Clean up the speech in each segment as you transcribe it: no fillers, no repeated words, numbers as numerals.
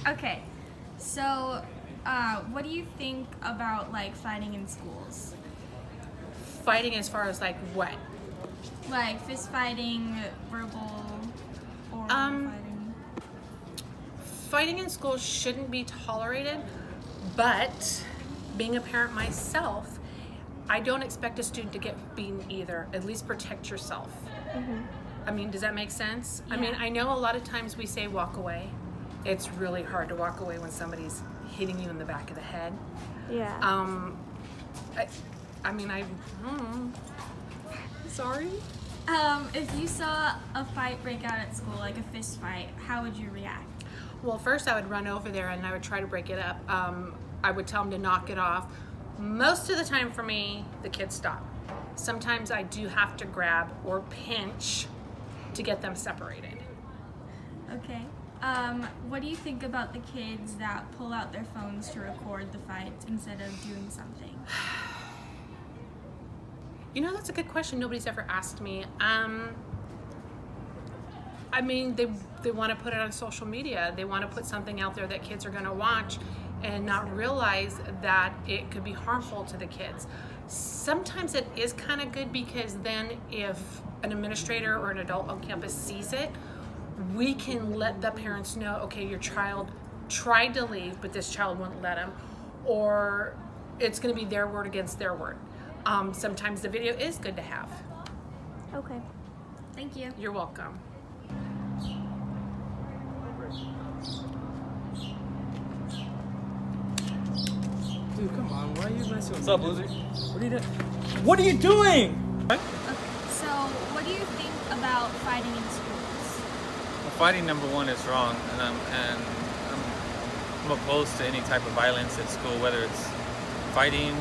Okay, so what do you think about like fighting in schools? Fighting as far as like what? Like fist fighting, verbal, oral fighting. Fighting in school shouldn't be tolerated, but being a parent myself, I don't expect a student to get beaten either. At least protect yourself. Mm-hmm. I mean, does that make sense? Yeah. I mean, I know a lot of times we say walk away. It's really hard to walk away when somebody's hitting you in the back of the head. Yeah. Sorry? If you saw a fight break out at school, like a fist fight, how would you react? Well, first I would run over there and I would try to break it up. I would tell them to knock it off. Most of the time for me, the kids stop. Sometimes I do have to grab or pinch to get them separated. Okay. What do you think about the kids that pull out their phones to record the fights instead of doing something? You know, that's a good question. Nobody's ever asked me. I mean, they want to put it on social media. They want to put something out there that kids are going to watch and not realize that it could be harmful to the kids. Sometimes it is kind of good because then if an administrator or an adult on campus sees it, we can let the parents know, okay, your child tried to leave, but this child wouldn't let him, or it's going to be their word against their word. Sometimes the video is good to have. Okay. Thank you. You're welcome. Dude, come on, why are you messing with What's up, loser? What are you doing? What are you doing? Okay. So, what do you think about fighting in schools? Well, fighting, number one, is wrong, and I'm opposed to any type of violence at school, whether it's fighting,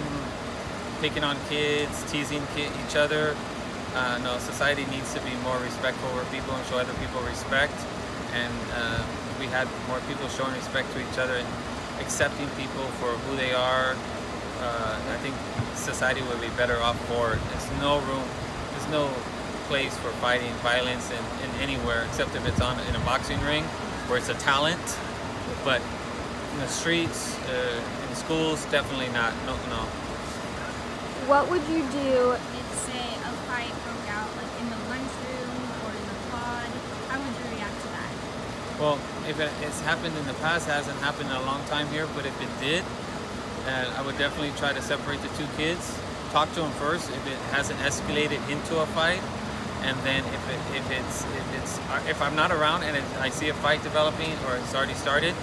picking on kids, teasing each other. No, society needs to be more respectful for people and show other people respect, and we had more people showing respect to each other and accepting people for who they are. I think society would be better off for it. There's no place for fighting violence in anywhere except if it's in a boxing ring where it's a talent, but in the streets, in schools, definitely not. No. What would you do if, say, a fight broke out like in the lunchroom or in the pod? How would you react to that? Well, if it's happened in the past, it hasn't happened in a long time here, but if it did, I would definitely try to separate the two kids, talk to them first if it hasn't escalated into a fight, and then if I'm not around and I see a fight developing or it's already started,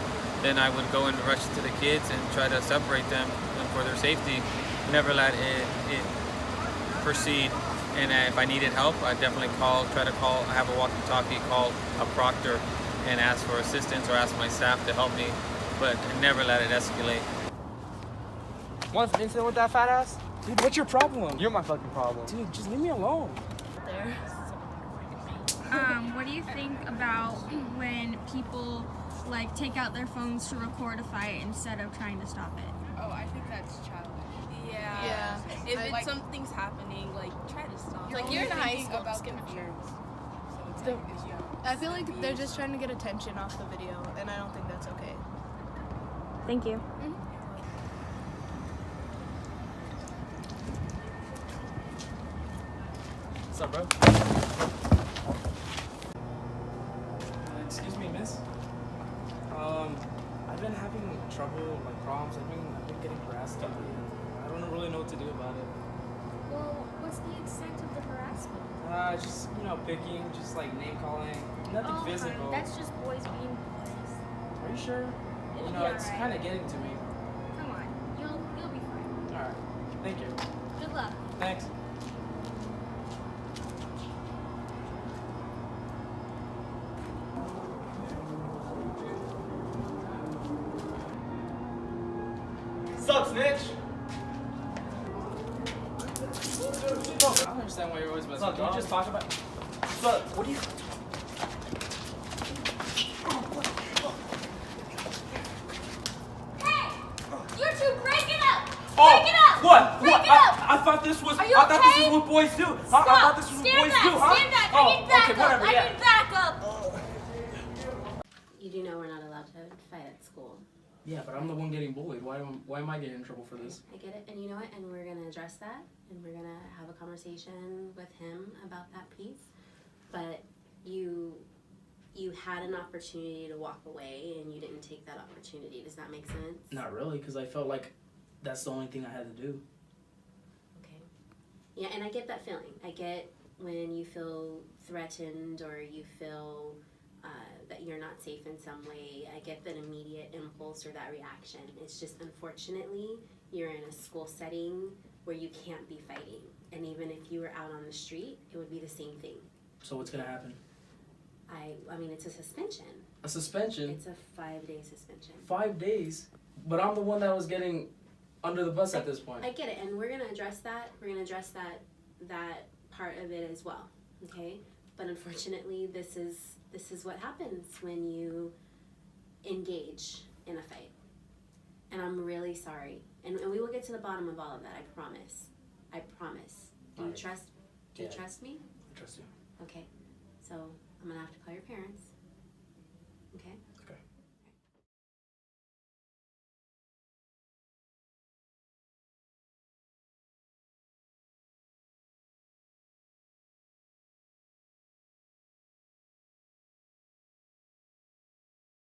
then I would go and rush to the kids and try to separate them for their safety. Never let it proceed. And if I needed help, I'd definitely try to call, have a walkie-talkie, call a proctor and ask for assistance or ask my staff to help me, but never let it escalate. Want an incident with that fat ass? Dude, what's your problem? You're my fucking problem. Dude, just leave me alone. There. What do you think about when people like take out their phones to record a fight instead of trying to stop it? Oh, I think that's childish. Yeah. If it's something's happening, like try to stop. Like, you're in high school, about just give it a concerns. I feel like they're just trying to get attention off the video, and I don't think that's okay. Thank you. What's up, bro? Excuse me, miss. I've been having trouble, like problems. I've been getting harassed lately. I don't really know what to do about it. Well, what's the extent of the harassment? Just picking, just like name calling. Nothing physical. That's just boys being boys. Are you sure? It'll be It's alright. kind of getting to me. Come on, you'll be fine. All right. Thank you. Good luck. Thanks. What's up, snitch? I don't understand why you're always messing with. Can you just talk about? What's up? What do you? Hey! You two, break it up! Oh, Break it up! what? Break What? it up! I thought this was. Are you I thought this okay? is what boys do. I Stop! thought this was what Stand boys back! do. Huh? Stand back! Oh, I need backup! okay, whatever. I Yeah. need backup! You do know we're not allowed to fight at school. Yeah, but I'm the one getting bullied. Why am I getting in trouble for this? I get it, and you know what? And we're gonna address that, and we're gonna have a conversation with him about that piece. But you had an opportunity to walk away, and you didn't take that opportunity. Does that make sense? Not really, because I felt like that's the only thing I had to do. Okay. Yeah, and I get that feeling. I get when you feel threatened or you feel that you're not safe in some way. I get that immediate impulse or that reaction. It's just unfortunately you're in a school setting where you can't be fighting. And even if you were out on the street, it would be the same thing. So what's gonna happen? I mean, it's a suspension. A suspension? It's a 5-day suspension. 5 days? But I'm the one that was getting under the bus at this point. I get it, and we're gonna address that. We're gonna address that part of it as well. Okay? But unfortunately, this is what happens when you engage in a fight. And I'm really sorry. And we will get to the bottom of all of that, I promise. I promise. Do you Alright. trust me? I trust you. Okay. So I'm gonna have to call your parents. Okay?